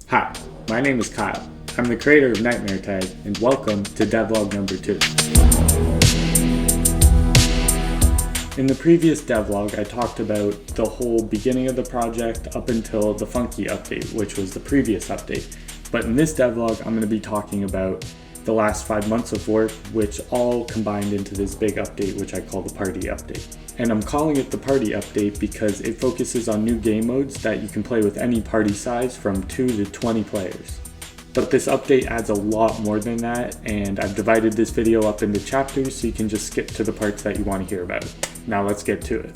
Hi, my name is Kyle. I'm the creator of Nightmare Tag, and welcome to Devlog number 2. In the previous devlog, I talked about the whole beginning of the project up until the funky update, which was the previous update. But in this devlog, I'm going to be talking about the last 5 months of work, which all combined into this big update, which I call the party update. And I'm calling it the party update because it focuses on new game modes that you can play with any party size from 2 to 20 players. But this update adds a lot more than that, and I've divided this video up into chapters so you can just skip to the parts that you want to hear about. Now let's get to it.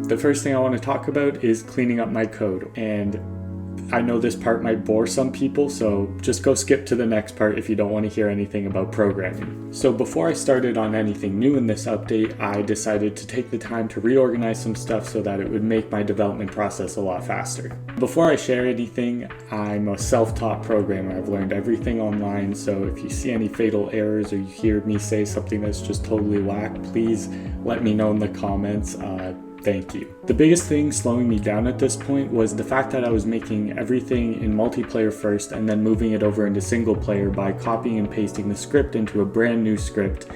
The first thing I want to talk about is cleaning up my code, and I know this part might bore some people, so just go skip to the next part if you don't want to hear anything about programming. So before I started on anything new in this update, I decided to take the time to reorganize some stuff so that it would make my development process a lot faster. Before I share anything, I'm a self-taught programmer. I've learned everything online, so if you see any fatal errors or you hear me say something that's just totally whack, please let me know in the comments. Thank you. The biggest thing slowing me down at this point was the fact that I was making everything in multiplayer first and then moving it over into single player by copying and pasting the script into a brand new script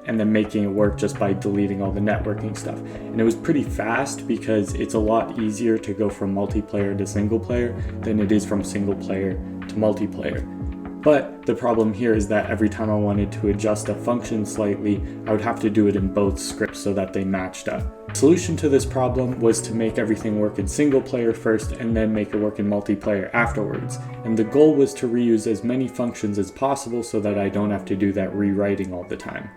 and then making it work just by deleting all the networking stuff. And it was pretty fast because it's a lot easier to go from multiplayer to single player than it is from single player to multiplayer. But the problem here is that every time I wanted to adjust a function slightly, I would have to do it in both scripts so that they matched up. The solution to this problem was to make everything work in single player first and then make it work in multiplayer afterwards. And the goal was to reuse as many functions as possible so that I don't have to do that rewriting all the time.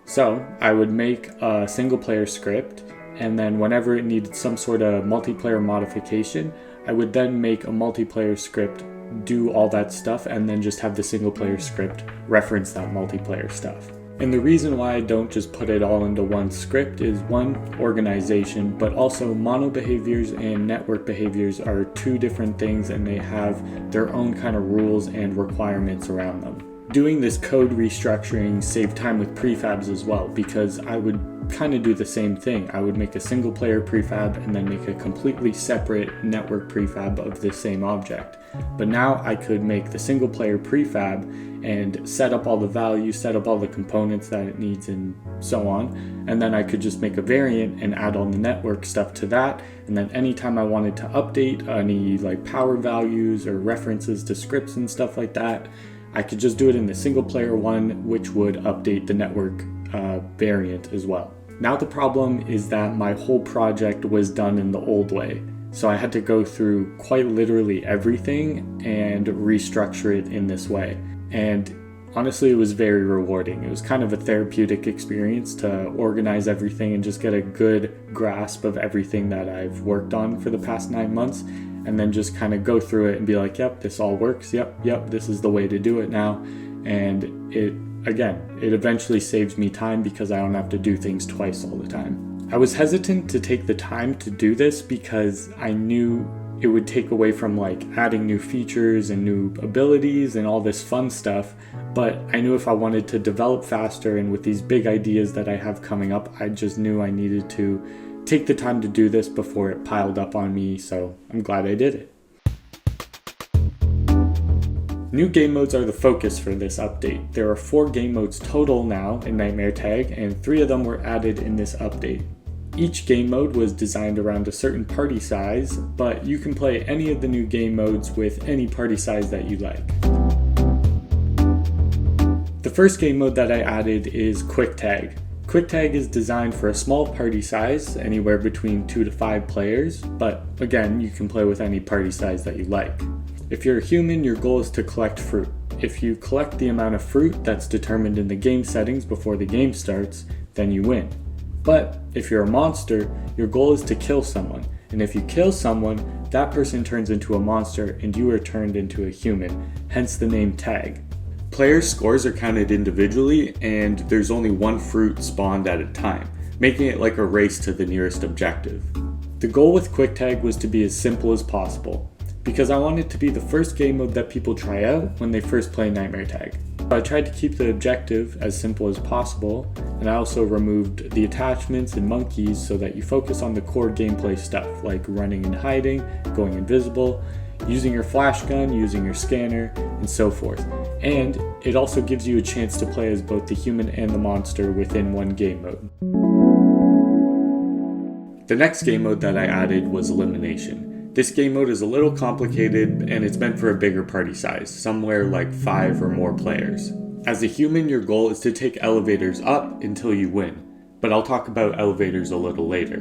So I would make a single player script, and then whenever it needed some sort of multiplayer modification, I would then make a multiplayer script, do all that stuff, and then just have the single player script reference that multiplayer stuff. And the reason why I don't just put it all into one script is one, organization, but also mono behaviors and network behaviors are two different things and they have their own kind of rules and requirements around them. Doing this code restructuring saved time with prefabs as well, because I would kind of do the same thing. I would make a single player prefab and then make a completely separate network prefab of the same object. But now I could make the single player prefab and set up all the values, set up all the components that it needs and so on. And then I could just make a variant and add all the network stuff to that. And then anytime I wanted to update any like power values or references to scripts and stuff like that, I could just do it in the single player one, which would update the network variant as well. Now the problem is that my whole project was done in the old way. So I had to go through quite literally everything and restructure it in this way. And honestly, it was very rewarding. It was kind of a therapeutic experience to organize everything and just get a good grasp of everything that I've worked on for the past 9 months. And then just kind of go through it and be like, yep, this all works. Yep, this is the way to do it now. And it eventually saves me time because I don't have to do things twice all the time. I was hesitant to take the time to do this because I knew it would take away from like adding new features and new abilities and all this fun stuff. But I knew if I wanted to develop faster and with these big ideas that I have coming up, I just knew I needed to take the time to do this before it piled up on me, so I'm glad I did it. New game modes are the focus for this update. There are 4 game modes total now in Nightmare Tag, and 3 of them were added in this update. Each game mode was designed around a certain party size, but you can play any of the new game modes with any party size that you like. The first game mode that I added is Quick Tag. Quick Tag is designed for a small party size, anywhere between 2 to 5 players, but again, you can play with any party size that you like. If you're a human, your goal is to collect fruit. If you collect the amount of fruit that's determined in the game settings before the game starts, then you win. But if you're a monster, your goal is to kill someone, and if you kill someone, that person turns into a monster and you are turned into a human, hence the name Tag. Players' scores are counted individually, and there's only one fruit spawned at a time, making it like a race to the nearest objective. The goal with Quick Tag was to be as simple as possible, because I want it to be the first game mode that people try out when they first play Nightmare Tag. I tried to keep the objective as simple as possible, and I also removed the attachments and monkeys so that you focus on the core gameplay stuff like running and hiding, going invisible, using your flash gun, using your scanner, and so forth. And it also gives you a chance to play as both the human and the monster within one game mode. The next game mode that I added was Elimination. This game mode is a little complicated and it's meant for a bigger party size, somewhere like 5 or more players. As a human, your goal is to take elevators up until you win, but I'll talk about elevators a little later.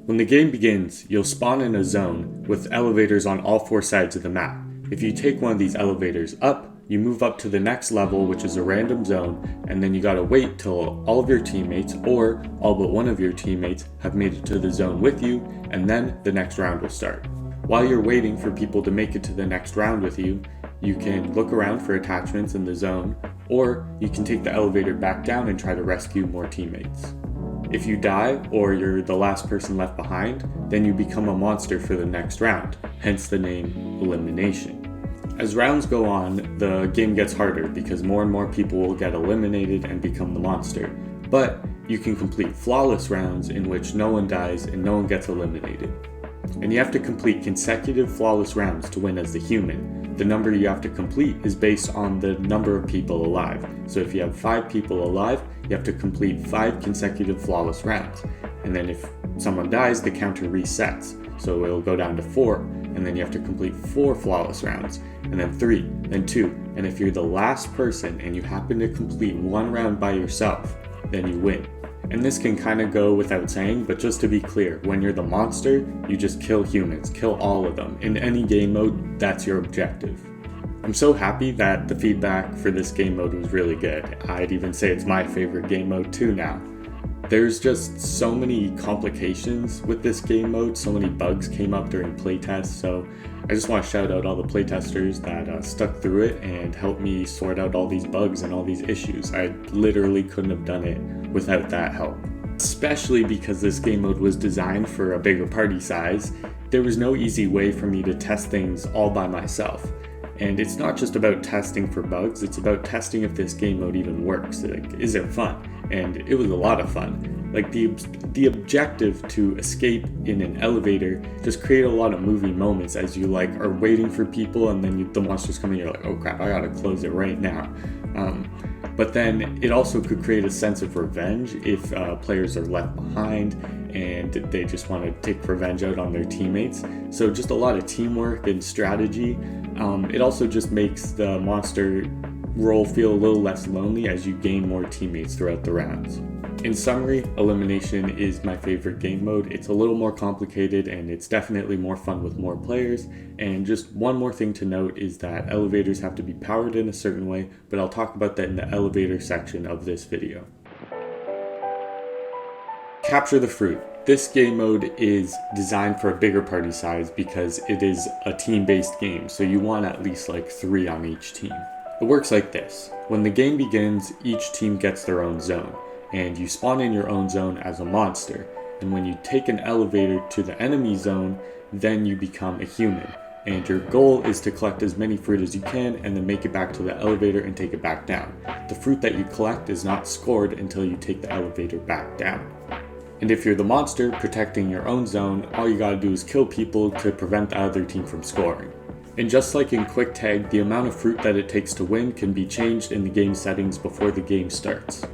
When the game begins, you'll spawn in a zone with elevators on all 4 sides of the map. If you take one of these elevators up, you move up to the next level, which is a random zone, and then you gotta wait till all of your teammates, or all but one of your teammates, have made it to the zone with you, and then the next round will start. While you're waiting for people to make it to the next round with you, you can look around for attachments in the zone, or you can take the elevator back down and try to rescue more teammates. If you die, or you're the last person left behind, then you become a monster for the next round, hence the name Elimination. As rounds go on, the game gets harder because more and more people will get eliminated and become the monster, but you can complete flawless rounds in which no one dies and no one gets eliminated. And you have to complete consecutive flawless rounds to win as the human. The number you have to complete is based on the number of people alive. So if you have 5 people alive, you have to complete 5 consecutive flawless rounds. And then if someone dies, the counter resets. So it'll go down to 4, and then you have to complete 4 flawless rounds, and then 3, then 2. And if you're the last person and you happen to complete 1 round by yourself, then you win. And this can kind of go without saying, but just to be clear, when you're the monster, you just kill humans, kill all of them. In any game mode, that's your objective. I'm so happy that the feedback for this game mode was really good. I'd even say it's my favorite game mode too now. There's just so many complications with this game mode, so many bugs came up during playtests, so I just want to shout out all the playtesters that stuck through it and helped me sort out all these bugs and all these issues. I literally couldn't have done it without that help. Especially because this game mode was designed for a bigger party size, there was no easy way for me to test things all by myself. And it's not just about testing for bugs, it's about testing if this game mode even works. Like, is it fun? And it was a lot of fun. Like the objective to escape in an elevator just create a lot of movie moments as you like are waiting for people, and then the monsters come in, you're like, oh crap, I gotta close it right now. But then it also could create a sense of revenge if players are left behind and they just want to take revenge out on their teammates. So just a lot of teamwork and strategy. It also just makes the monster role feel a little less lonely as you gain more teammates throughout the rounds. In summary, Elimination is my favorite game mode. It's a little more complicated and it's definitely more fun with more players. And just one more thing to note is that elevators have to be powered in a certain way, but I'll talk about that in the elevator section of this video. Capture the Fruit. This game mode is designed for a bigger party size because it is a team-based game, so you want at least like 3 on each team. It works like this. When the game begins, each team gets their own zone, and you spawn in your own zone as a monster. And when you take an elevator to the enemy zone, then you become a human. And your goal is to collect as many fruit as you can and then make it back to the elevator and take it back down. The fruit that you collect is not scored until you take the elevator back down. And if you're the monster protecting your own zone, all you gotta do is kill people to prevent the other team from scoring. And just like in Quick Tag, the amount of fruit that it takes to win can be changed in the game settings before the game starts.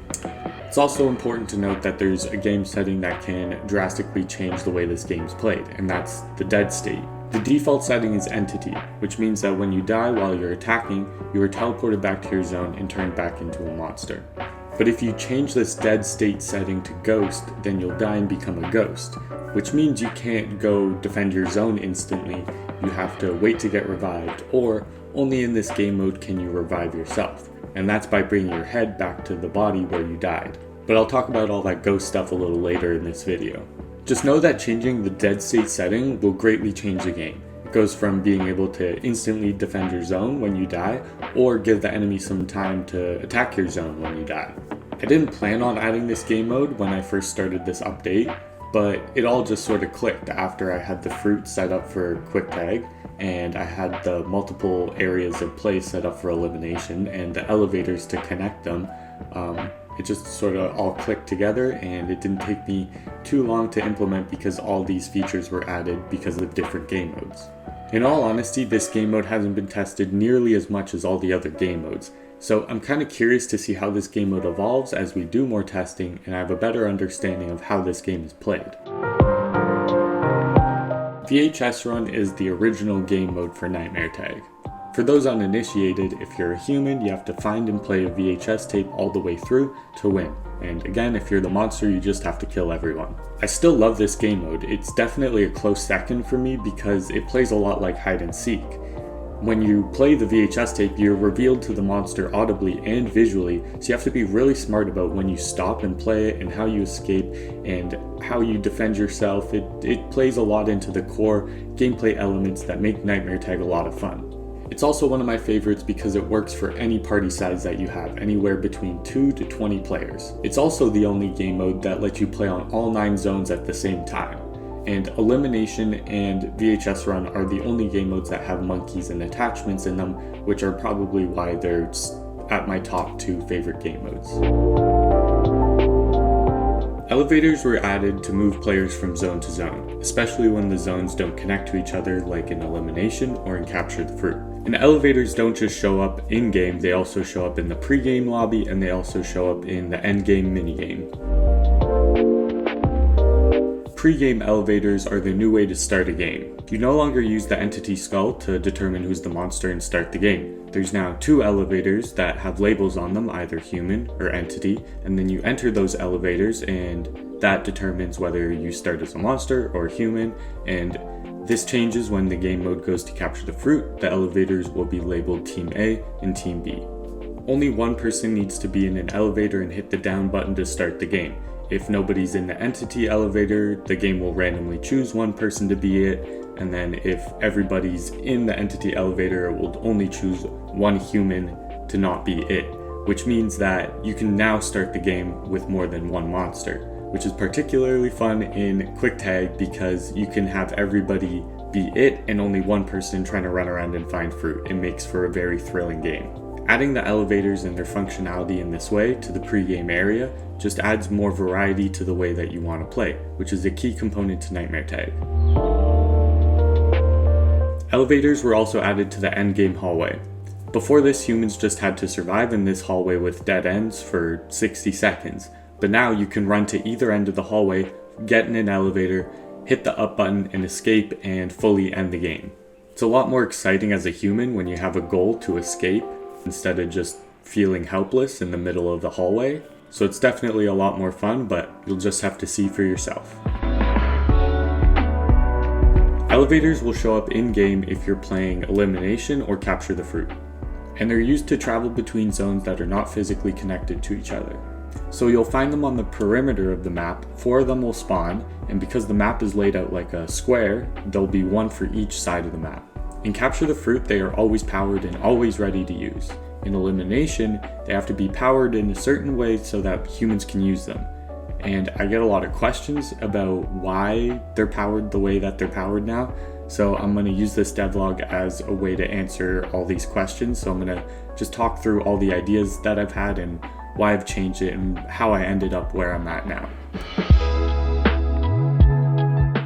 It's also important to note that there's a game setting that can drastically change the way this game's played, and that's the dead state. The default setting is Entity, which means that when you die while you're attacking, you are teleported back to your zone and turned back into a monster. But if you change this dead state setting to Ghost, then you'll die and become a ghost, which means you can't go defend your zone instantly. You have to wait to get revived, or only in this game mode can you revive yourself, and that's by bringing your head back to the body where you died. But I'll talk about all that ghost stuff a little later in this video. Just know that changing the dead state setting will greatly change the game. It goes from being able to instantly defend your zone when you die, or give the enemy some time to attack your zone when you die. I didn't plan on adding this game mode when I first started this update, but it all just sort of clicked after I had the fruit set up for Quick Tag, and I had the multiple areas of play set up for elimination and the elevators to connect them. It just sort of all clicked together, and it didn't take me too long to implement because all these features were added because of different game modes. In all honesty, this game mode hasn't been tested nearly as much as all the other game modes, so I'm kind of curious to see how this game mode evolves as we do more testing and I have a better understanding of how this game is played. VHS Run is the original game mode for Nightmare Tag. For those uninitiated, if you're a human, you have to find and play a VHS tape all the way through to win. And again, if you're the monster, you just have to kill everyone. I still love this game mode. It's definitely a close second for me because it plays a lot like hide and seek. When you play the VHS tape, you're revealed to the monster audibly and visually, so you have to be really smart about when you stop and play it and how you escape and how you defend yourself. It plays a lot into the core gameplay elements that make Nightmare Tag a lot of fun. It's also one of my favorites because it works for any party size that you have, anywhere between 2 to 20 players. It's also the only game mode that lets you play on all 9 zones at the same time. And Elimination and VHS Run are the only game modes that have monkeys and attachments in them, which are probably why they're at my top 2 favorite game modes. Elevators were added to move players from zone to zone, especially when the zones don't connect to each other like in Elimination or in Capture the Fruit. And elevators don't just show up in-game, they also show up in the pre-game lobby and they also show up in the end-game minigame. Pre-game elevators are the new way to start a game. You no longer use the entity skull to determine who's the monster and start the game. There's now 2 elevators that have labels on them, either human or entity, and then you enter those elevators and that determines whether you start as a monster or human, and this changes when the game mode goes to Capture the Fruit. The elevators will be labeled Team A and Team B. Only one person needs to be in an elevator and hit the down button to start the game. If nobody's in the entity elevator, the game will randomly choose one person to be it, and then if everybody's in the entity elevator, it will only choose one human to not be it, which means that you can now start the game with more than one monster, which is particularly fun in Quick Tag because you can have everybody be it and only one person trying to run around and find fruit. It makes for a very thrilling game. Adding the elevators and their functionality in this way to the pre-game area just adds more variety to the way that you want to play, which is a key component to Nightmare Tag. Elevators were also added to the endgame hallway. Before this, humans just had to survive in this hallway with dead ends for 60 seconds, but now you can run to either end of the hallway, get in an elevator, hit the up button and escape and fully end the game. It's a lot more exciting as a human when you have a goal to escape instead of just feeling helpless in the middle of the hallway. So it's definitely a lot more fun, but you'll just have to see for yourself. Elevators will show up in-game if you're playing Elimination or Capture the Fruit, and they're used to travel between zones that are not physically connected to each other. So you'll find them on the perimeter of the map, 4 of them will spawn, and because the map is laid out like a square, there'll be 1 for each side of the map. In Capture the Fruit, they are always powered and always ready to use. In Elimination, they have to be powered in a certain way so that humans can use them. And I get a lot of questions about why they're powered the way that they're powered now. So I'm going to use this devlog as a way to answer all these questions. So I'm going to just talk through all the ideas that I've had and why I've changed it and how I ended up where I'm at now.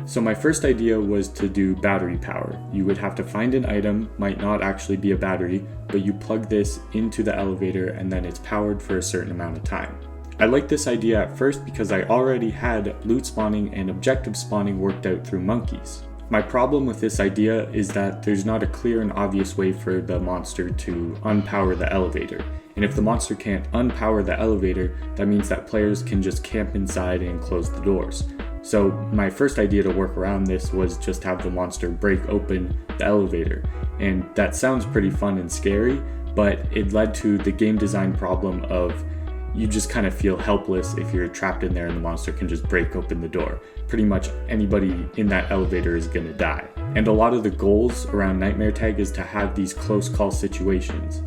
So my first idea was to do battery power. You would have to find an item, might not actually be a battery, but you plug this into the elevator and then it's powered for a certain amount of time. I liked this idea at first because I already had loot spawning and objective spawning worked out through monkeys. My problem with this idea is that there's not a clear and obvious way for the monster to unpower the elevator. And if the monster can't unpower the elevator, that means that players can just camp inside and close the doors. So my first idea to work around this was just have the monster break open the elevator. And that sounds pretty fun and scary, but it led to the game design problem of you just kind of feel helpless if you're trapped in there and the monster can just break open the door. Pretty much anybody in that elevator is gonna die. And a lot of the goals around Nightmare Tag is to have these close call situations.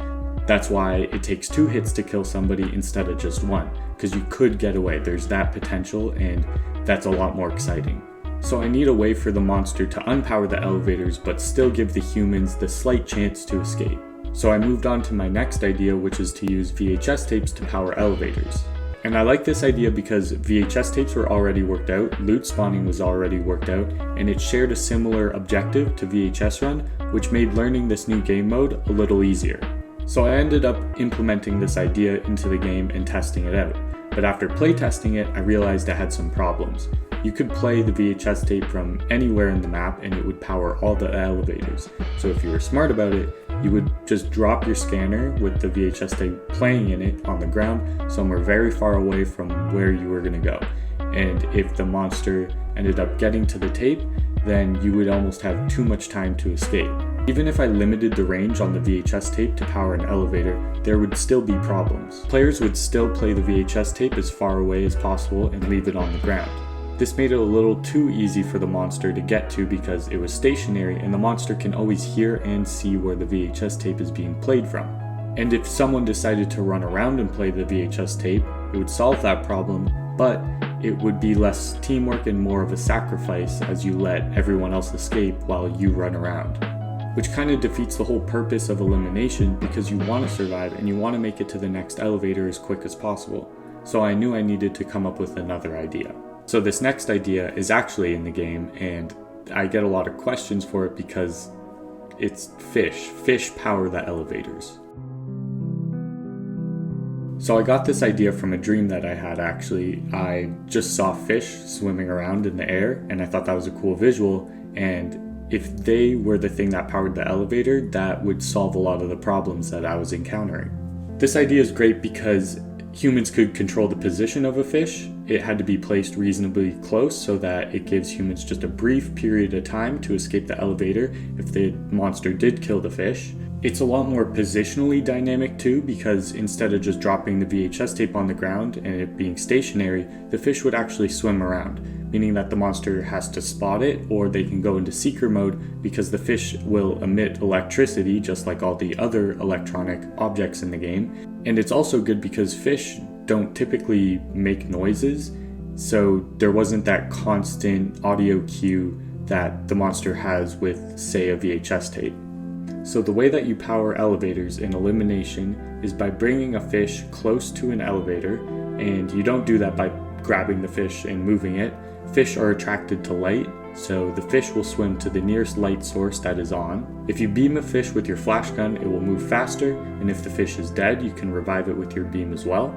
That's why it takes 2 hits to kill somebody instead of just 1, because you could get away. There's that potential, and that's a lot more exciting. So I need a way for the monster to unpower the elevators but still give the humans the slight chance to escape. So I moved on to my next idea, which is to use VHS tapes to power elevators. And I like this idea because VHS tapes were already worked out, loot spawning was already worked out, and it shared a similar objective to VHS Run, which made learning this new game mode a little easier. So I ended up implementing this idea into the game and testing it out. But after playtesting it, I realized I had some problems. You could play the VHS tape from anywhere in the map and it would power all the elevators. So if you were smart about it, you would just drop your scanner with the VHS tape playing in it on the ground somewhere very far away from where you were going to go. And if the monster ended up getting to the tape, then you would almost have too much time to escape. Even if I limited the range on the VHS tape to power an elevator, there would still be problems. Players would still play the VHS tape as far away as possible and leave it on the ground. This made it a little too easy for the monster to get to because it was stationary and the monster can always hear and see where the VHS tape is being played from. And if someone decided to run around and play the VHS tape, it would solve that problem, but it would be less teamwork and more of a sacrifice as you let everyone else escape while you run around. Which kind of defeats the whole purpose of elimination because you want to survive and you want to make it to the next elevator as quick as possible. So I knew I needed to come up with another idea. So this next idea is actually in the game and I get a lot of questions for it because it's fish. Fish power the elevators. So I got this idea from a dream that I had actually. I just saw fish swimming around in the air and I thought that was a cool visual, and if they were the thing that powered the elevator, that would solve a lot of the problems that I was encountering. This idea is great because humans could control the position of a fish. It had to be placed reasonably close so that it gives humans just a brief period of time to escape the elevator if the monster did kill the fish. It's a lot more positionally dynamic too, because instead of just dropping the VHS tape on the ground and it being stationary, the fish would actually swim around, meaning that the monster has to spot it or they can go into seeker mode because the fish will emit electricity just like all the other electronic objects in the game. And it's also good because fish don't typically make noises, so there wasn't that constant audio cue that the monster has with, say, a VHS tape. So the way that you power elevators in Elimination is by bringing a fish close to an elevator, and you don't do that by grabbing the fish and moving it. Fish are attracted to light, so the fish will swim to the nearest light source that is on. If you beam a fish with your flash gun, it will move faster, and if the fish is dead, you can revive it with your beam as well.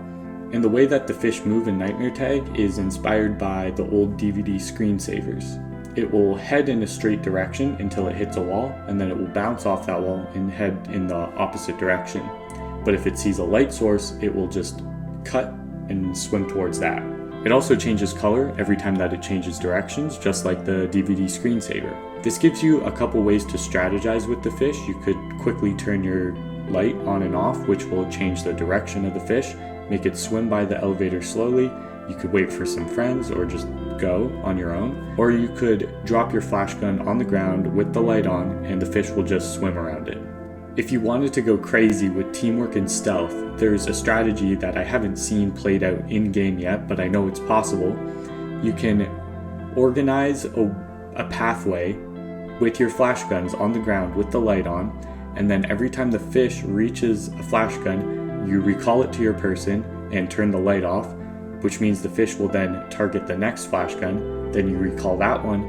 And the way that the fish move in Nightmare Tag is inspired by the old DVD screensavers. It will head in a straight direction until it hits a wall, and then it will bounce off that wall and head in the opposite direction. But if it sees a light source, it will just cut and swim towards that. It also changes color every time that it changes directions, just like the DVD screensaver. This gives you a couple ways to strategize with the fish. You could quickly turn your light on and off, which will change the direction of the fish, make it swim by the elevator slowly. You could wait for some friends or just go on your own. Or you could drop your flash gun on the ground with the light on and the fish will just swim around it. If you wanted to go crazy with teamwork and stealth, there's a strategy that I haven't seen played out in-game yet, but I know it's possible. You can organize a pathway with your flash guns on the ground with the light on, and then every time the fish reaches a flash gun, you recall it to your person and turn the light off, which means the fish will then target the next flash gun, then you recall that one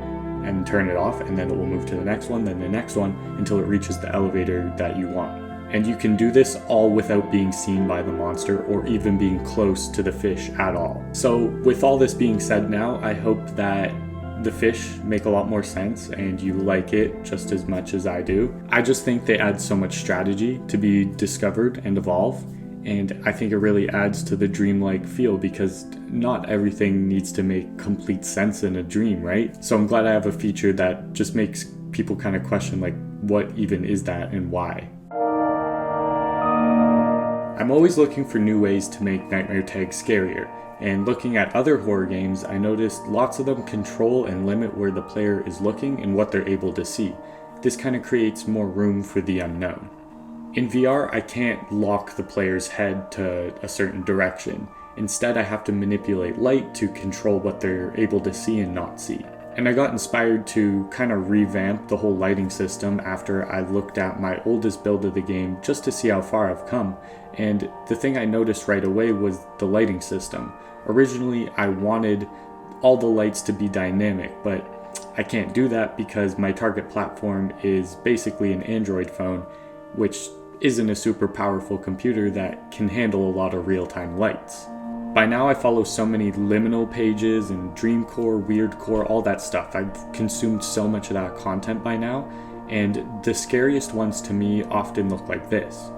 and turn it off, and then it will move to the next one, then the next one, until it reaches the elevator that you want. And you can do this all without being seen by the monster or even being close to the fish at all. So with all this being said now, I hope that the fish make a lot more sense and you like it just as much as I do. I just think they add so much strategy to be discovered and evolve. And I think it really adds to the dreamlike feel because not everything needs to make complete sense in a dream, right? So I'm glad I have a feature that just makes people kind of question like, what even is that and why? I'm always looking for new ways to make Nightmare Tag scarier. And looking at other horror games, I noticed lots of them control and limit where the player is looking and what they're able to see. This kind of creates more room for the unknown. In VR, I can't lock the player's head to a certain direction. Instead, I have to manipulate light to control what they're able to see and not see. And I got inspired to kind of revamp the whole lighting system after I looked at my oldest build of the game just to see how far I've come. And the thing I noticed right away was the lighting system. Originally, I wanted all the lights to be dynamic, but I can't do that because my target platform is basically an Android phone, which isn't a super powerful computer that can handle a lot of real-time lights. By now I follow so many liminal pages and dreamcore, weirdcore, all that stuff. I've consumed so much of that content by now, and the scariest ones to me often look like this.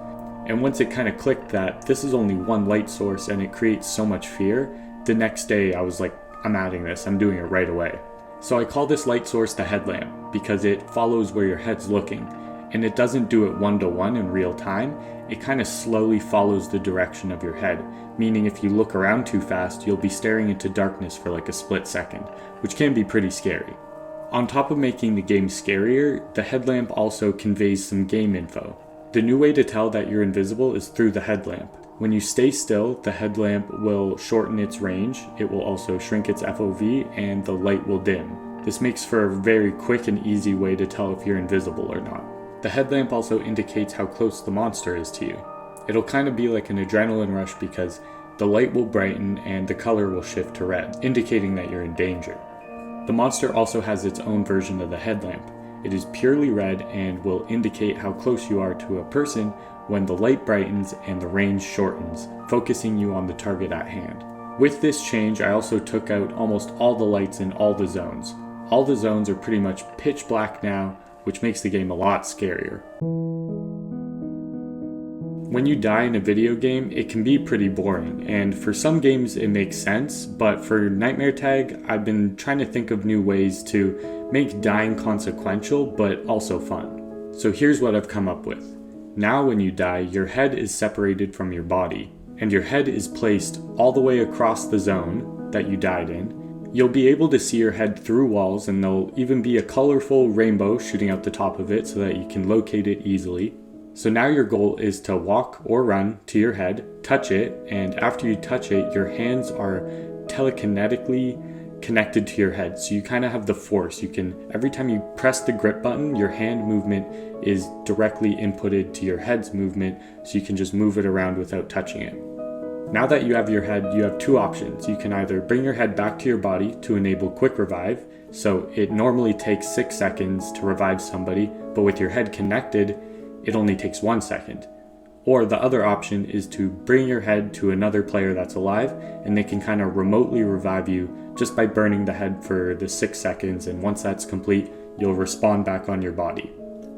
And once it kind of clicked that this is only one light source and it creates so much fear, the next day I was like, I'm adding this, I'm doing it right away. So I call this light source the headlamp because it follows where your head's looking, and it doesn't do it one-to-one in real time. It kind of slowly follows the direction of your head, meaning if you look around too fast, you'll be staring into darkness for like a split second, which can be pretty scary. On top of making the game scarier, the headlamp also conveys some game info. The new way to tell that you're invisible is through the headlamp. When you stay still, the headlamp will shorten its range, it will also shrink its FOV, and the light will dim. This makes for a very quick and easy way to tell if you're invisible or not. The headlamp also indicates how close the monster is to you. It'll kind of be like an adrenaline rush because the light will brighten and the color will shift to red, indicating that you're in danger. The monster also has its own version of the headlamp. It is purely red and will indicate how close you are to a person when the light brightens and the range shortens, focusing you on the target at hand. With this change, I also took out almost all the lights in all the zones. All the zones are pretty much pitch black now, which makes the game a lot scarier. When you die in a video game, it can be pretty boring, and for some games it makes sense, but for Nightmare Tag, I've been trying to think of new ways to make dying consequential, but also fun. So here's what I've come up with. Now when you die, your head is separated from your body, and your head is placed all the way across the zone that you died in. You'll be able to see your head through walls, and there'll even be a colorful rainbow shooting out the top of it so that you can locate it easily. So now your goal is to walk or run to your head, touch it, and after you touch it, your hands are telekinetically connected to your head. So you kind of have the force. You can, every time you press the grip button, your hand movement is directly inputted to your head's movement, so you can just move it around without touching it. Now that you have your head, you have two options. You can either bring your head back to your body to enable quick revive, so it normally takes 6 seconds to revive somebody, but with your head connected, it only takes 1 second. Or the other option is to bring your head to another player that's alive, and they can kind of remotely revive you just by burning the head for the 6 seconds, and once that's complete, you'll respawn back on your body.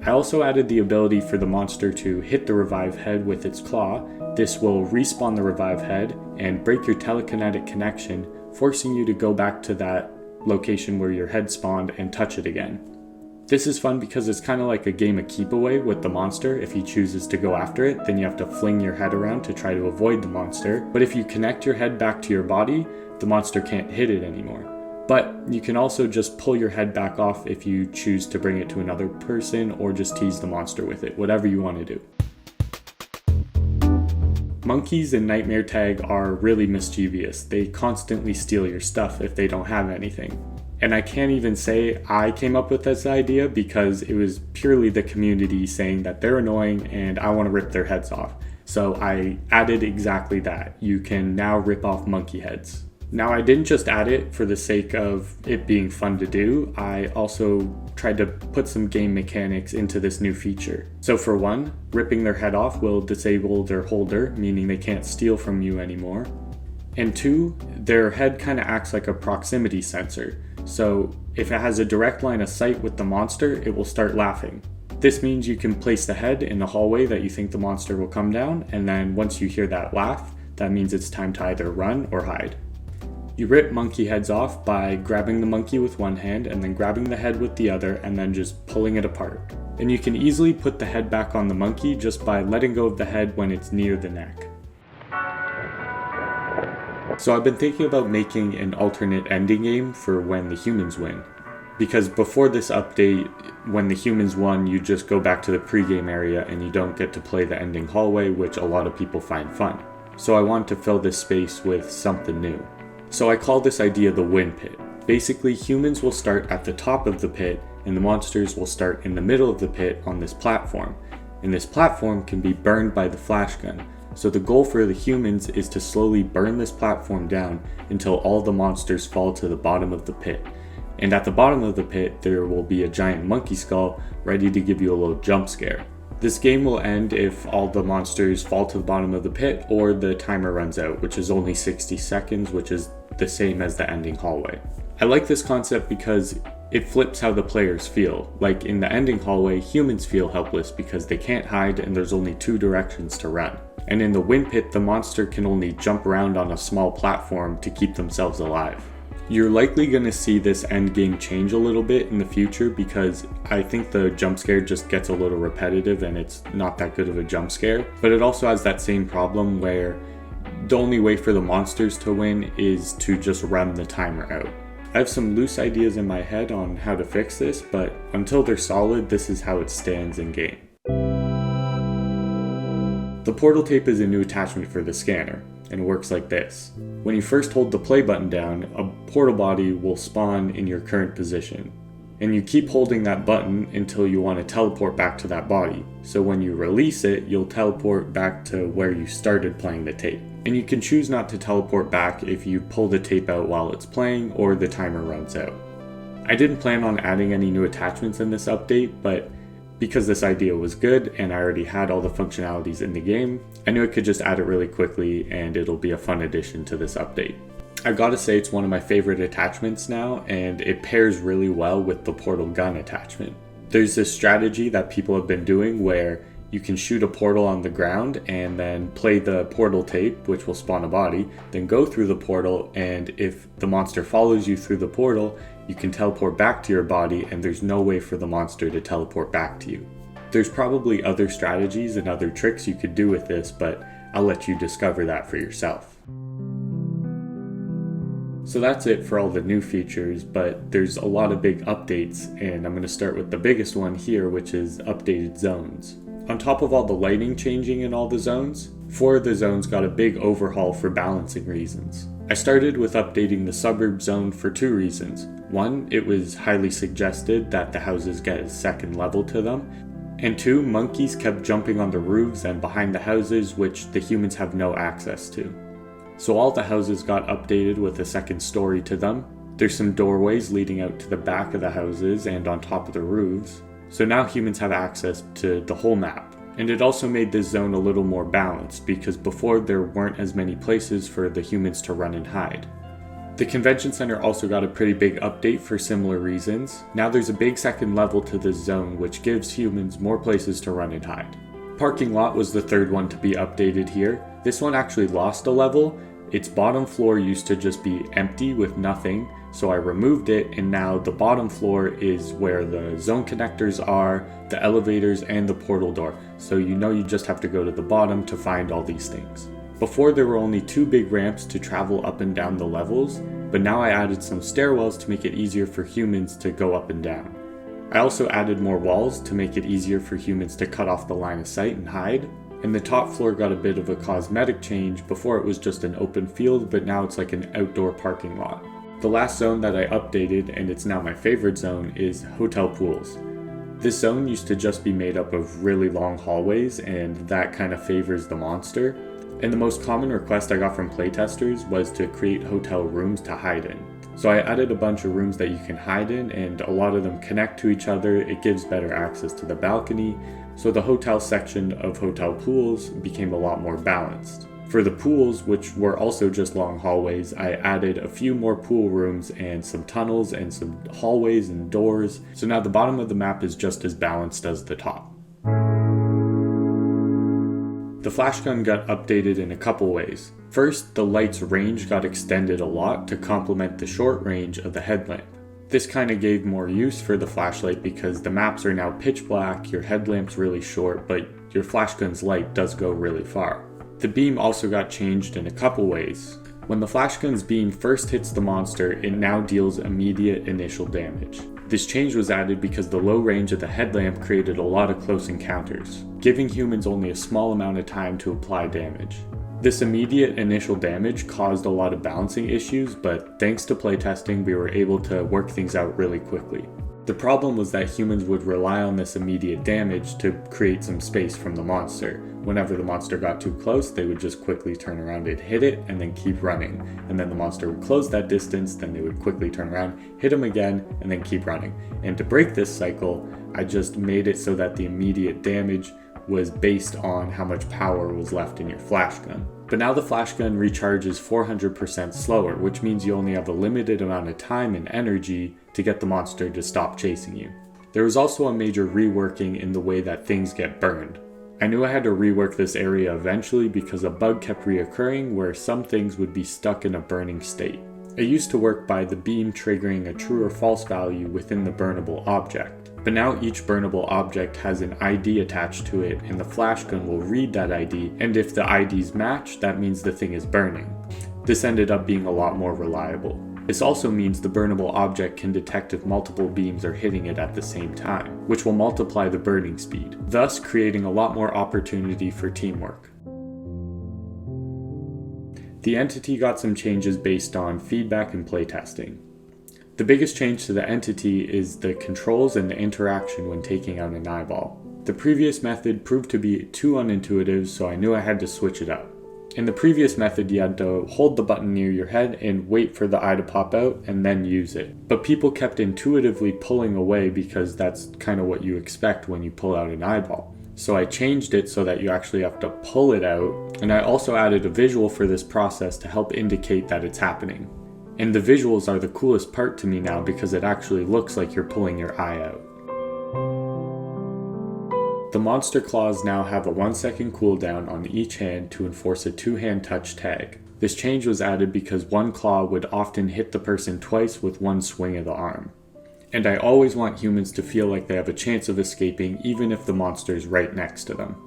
I also added the ability for the monster to hit the revive head with its claw. This will respawn the revive head and break your telekinetic connection, forcing you to go back to that location where your head spawned and touch it again. This is fun because it's kind of like a game of keep away with the monster. If he chooses to go after it, then you have to fling your head around to try to avoid the monster. But if you connect your head back to your body, the monster can't hit it anymore. But you can also just pull your head back off if you choose to bring it to another person or just tease the monster with it, whatever you want to do. Monkeys in Nightmare Tag are really mischievous. They constantly steal your stuff if they don't have anything. And I can't even say I came up with this idea because it was purely the community saying that they're annoying and I want to rip their heads off. So I added exactly that. You can now rip off monkey heads. Now I didn't just add it for the sake of it being fun to do, I also tried to put some game mechanics into this new feature. So for one, ripping their head off will disable their holder, meaning they can't steal from you anymore. And two, their head kind of acts like a proximity sensor. So if it has a direct line of sight with the monster, it will start laughing. This means you can place the head in the hallway that you think the monster will come down, and then once you hear that laugh, that means it's time to either run or hide. You rip monkey heads off by grabbing the monkey with one hand and then grabbing the head with the other and then just pulling it apart. And you can easily put the head back on the monkey just by letting go of the head when it's near the neck. So I've been thinking about making an alternate ending game for when the humans win. Because before this update, when the humans won, you just go back to the pregame area and you don't get to play the ending hallway, which a lot of people find fun. So I want to fill this space with something new. So I call this idea the win pit. Basically, humans will start at the top of the pit, and the monsters will start in the middle of the pit on this platform. And this platform can be burned by the flashgun. So the goal for the humans is to slowly burn this platform down until all the monsters fall to the bottom of the pit. And at the bottom of the pit, there will be a giant monkey skull ready to give you a little jump scare. This game will end if all the monsters fall to the bottom of the pit or the timer runs out, which is only 60 seconds, which is the same as the ending hallway. I like this concept because it flips how the players feel. Like in the ending hallway, humans feel helpless because they can't hide and there's only 2 directions to run. And in the wind pit, the monster can only jump around on a small platform to keep themselves alive. You're likely going to see this end game change a little bit in the future because I think the jump scare just gets a little repetitive and it's not that good of a jump scare. But it also has that same problem where the only way for the monsters to win is to just run the timer out. I have some loose ideas in my head on how to fix this, but until they're solid, this is how it stands in game. The portal tape is a new attachment for the scanner, and it works like this. When you first hold the play button down, a portal body will spawn in your current position. And you keep holding that button until you want to teleport back to that body. So when you release it, you'll teleport back to where you started playing the tape. And you can choose not to teleport back if you pull the tape out while it's playing or the timer runs out. I didn't plan on adding any new attachments in this update, but because this idea was good and I already had all the functionalities in the game, I knew I could just add it really quickly and it'll be a fun addition to this update. I gotta say it's one of my favorite attachments now, and it pairs really well with the portal gun attachment. There's this strategy that people have been doing where you can shoot a portal on the ground and then play the portal tape, which will spawn a body, then go through the portal, and if the monster follows you through the portal, you can teleport back to your body and there's no way for the monster to teleport back to you. There's probably other strategies and other tricks you could do with this, but I'll let you discover that for yourself. So that's it for all the new features, but there's a lot of big updates, and I'm going to start with the biggest one here, which is updated zones. On top of all the lighting changing in all the zones, 4 of the zones got a big overhaul for balancing reasons. I started with updating the suburb zone for 2 reasons. One, it was highly suggested that the houses get a second level to them, and 2, monkeys kept jumping on the roofs and behind the houses, which the humans have no access to. So all the houses got updated with a second story to them. There's some doorways leading out to the back of the houses and on top of the roofs. So now humans have access to the whole map. And it also made this zone a little more balanced because before there weren't as many places for the humans to run and hide. The convention center also got a pretty big update for similar reasons. Now there's a big second level to this zone which gives humans more places to run and hide. Parking lot was the 3rd one to be updated here. This one actually lost a level. Its bottom floor used to just be empty with nothing, so I removed it, and now the bottom floor is where the zone connectors are, the elevators, and the portal door, so you just have to go to the bottom to find all these things. Before there were only 2 big ramps to travel up and down the levels, but now I added some stairwells to make it easier for humans to go up and down. I also added more walls to make it easier for humans to cut off the line of sight and hide. And the top floor got a bit of a cosmetic change. Before it was just an open field, but now it's like an outdoor parking lot. The last zone that I updated, and it's now my favorite zone, is hotel pools. This zone used to just be made up of really long hallways, and that kind of favors the monster. And the most common request I got from playtesters was to create hotel rooms to hide in. So I added a bunch of rooms that you can hide in, and a lot of them connect to each other. It gives better access to the balcony. So the hotel section of hotel pools became a lot more balanced. For the pools, which were also just long hallways, I added a few more pool rooms and some tunnels and some hallways and doors. So now the bottom of the map is just as balanced as the top. The flashgun got updated in a couple ways. First, the light's range got extended a lot to complement the short range of the headlamp. This kind of gave more use for the flashlight because the maps are now pitch black, your headlamp's really short, but your flashgun's light does go really far. The beam also got changed in a couple ways. When the flashgun's beam first hits the monster, it now deals immediate initial damage. This change was added because the low range of the headlamp created a lot of close encounters, giving humans only a small amount of time to apply damage. This immediate initial damage caused a lot of balancing issues, but thanks to playtesting we were able to work things out really quickly. The problem was that humans would rely on this immediate damage to create some space from the monster. Whenever the monster got too close, they would just quickly turn around and hit it and then keep running. And then the monster would close that distance, then they would quickly turn around, hit him again, and then keep running. And to break this cycle, I just made it so that the immediate damage was based on how much power was left in your flash gun. But now the flash gun recharges 400% slower, which means you only have a limited amount of time and energy to get the monster to stop chasing you. There was also a major reworking in the way that things get burned. I knew I had to rework this area eventually because a bug kept reoccurring where some things would be stuck in a burning state. It used to work by the beam triggering a true or false value within the burnable object. But now each burnable object has an ID attached to it, and the flash gun will read that ID, and if the IDs match, that means the thing is burning. This ended up being a lot more reliable. This also means the burnable object can detect if multiple beams are hitting it at the same time, which will multiply the burning speed, thus creating a lot more opportunity for teamwork. The entity got some changes based on feedback and playtesting. The biggest change to the entity is the controls and the interaction when taking out an eyeball. The previous method proved to be too unintuitive, so I knew I had to switch it up. In the previous method, you had to hold the button near your head and wait for the eye to pop out and then use it. But people kept intuitively pulling away because that's kind of what you expect when you pull out an eyeball. So I changed it so that you actually have to pull it out, and I also added a visual for this process to help indicate that it's happening. And the visuals are the coolest part to me now because it actually looks like you're pulling your eye out. The monster claws now have a 1-second cooldown on each hand to enforce a 2-hand touch tag. This change was added because one claw would often hit the person twice with one swing of the arm. And I always want humans to feel like they have a chance of escaping even if the monster is right next to them.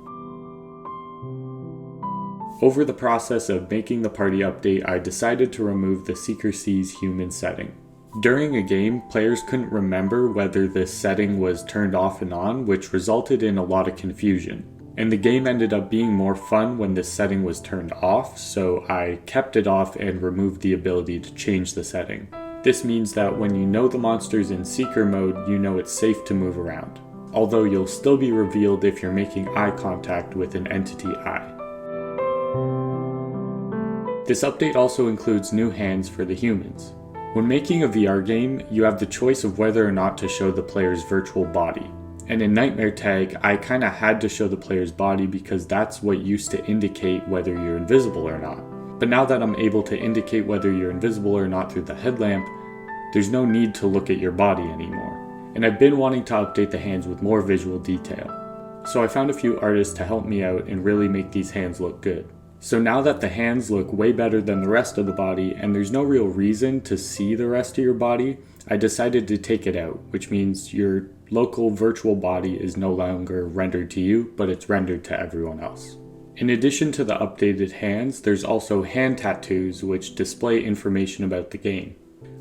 Over the process of making the party update, I decided to remove the Seeker Sees human setting. During a game, players couldn't remember whether this setting was turned off and on, which resulted in a lot of confusion. And the game ended up being more fun when this setting was turned off, so I kept it off and removed the ability to change the setting. This means that when you know the monster's in Seeker mode, you know it's safe to move around. Although you'll still be revealed if you're making eye contact with an entity eye. This update also includes new hands for the humans. When making a VR game, you have the choice of whether or not to show the player's virtual body. And in Nightmare Tag, I kinda had to show the player's body because that's what used to indicate whether you're invisible or not. But now that I'm able to indicate whether you're invisible or not through the headlamp, there's no need to look at your body anymore. And I've been wanting to update the hands with more visual detail. So I found a few artists to help me out and really make these hands look good. So now that the hands look way better than the rest of the body and there's no real reason to see the rest of your body, I decided to take it out, which means your local virtual body is no longer rendered to you, but it's rendered to everyone else. In addition to the updated hands, there's also hand tattoos which display information about the game.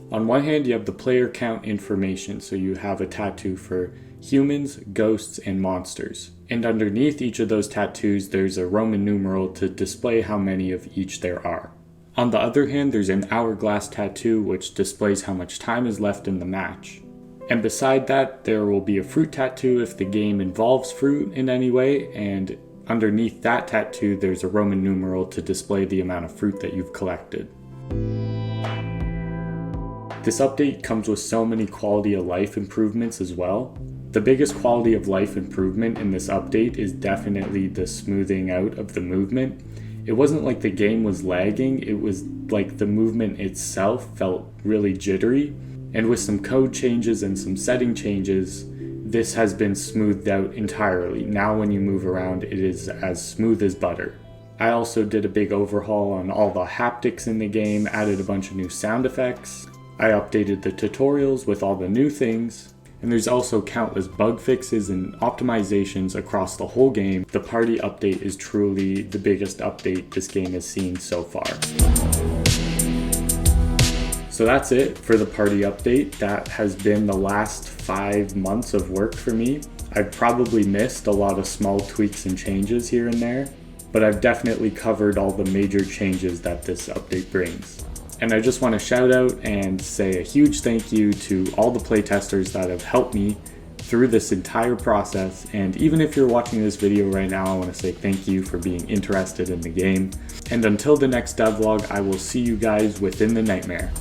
On one hand, you have the player count information, so you have a tattoo for humans, ghosts, and monsters. And underneath each of those tattoos, there's a Roman numeral to display how many of each there are. On the other hand, there's an hourglass tattoo which displays how much time is left in the match. And beside that, there will be a fruit tattoo if the game involves fruit in any way, and underneath that tattoo, there's a Roman numeral to display the amount of fruit that you've collected. This update comes with so many quality of life improvements as well. The biggest quality of life improvement in this update is definitely the smoothing out of the movement. It wasn't like the game was lagging, it was like the movement itself felt really jittery. And with some code changes and some setting changes, this has been smoothed out entirely. Now when you move around, it is as smooth as butter. I also did a big overhaul on all the haptics in the game, added a bunch of new sound effects. I updated the tutorials with all the new things. And there's also countless bug fixes and optimizations across the whole game. The party update is truly the biggest update this game has seen so far. So that's it for the party update. That has been the last 5 months of work for me. I've probably missed a lot of small tweaks and changes here and there. but I've definitely covered all the major changes that this update brings. And I just want to shout out and say a huge thank you to all the playtesters that have helped me through this entire process. And even if you're watching this video right now, I want to say thank you for being interested in the game. And until the next devlog, I will see you guys within the nightmare.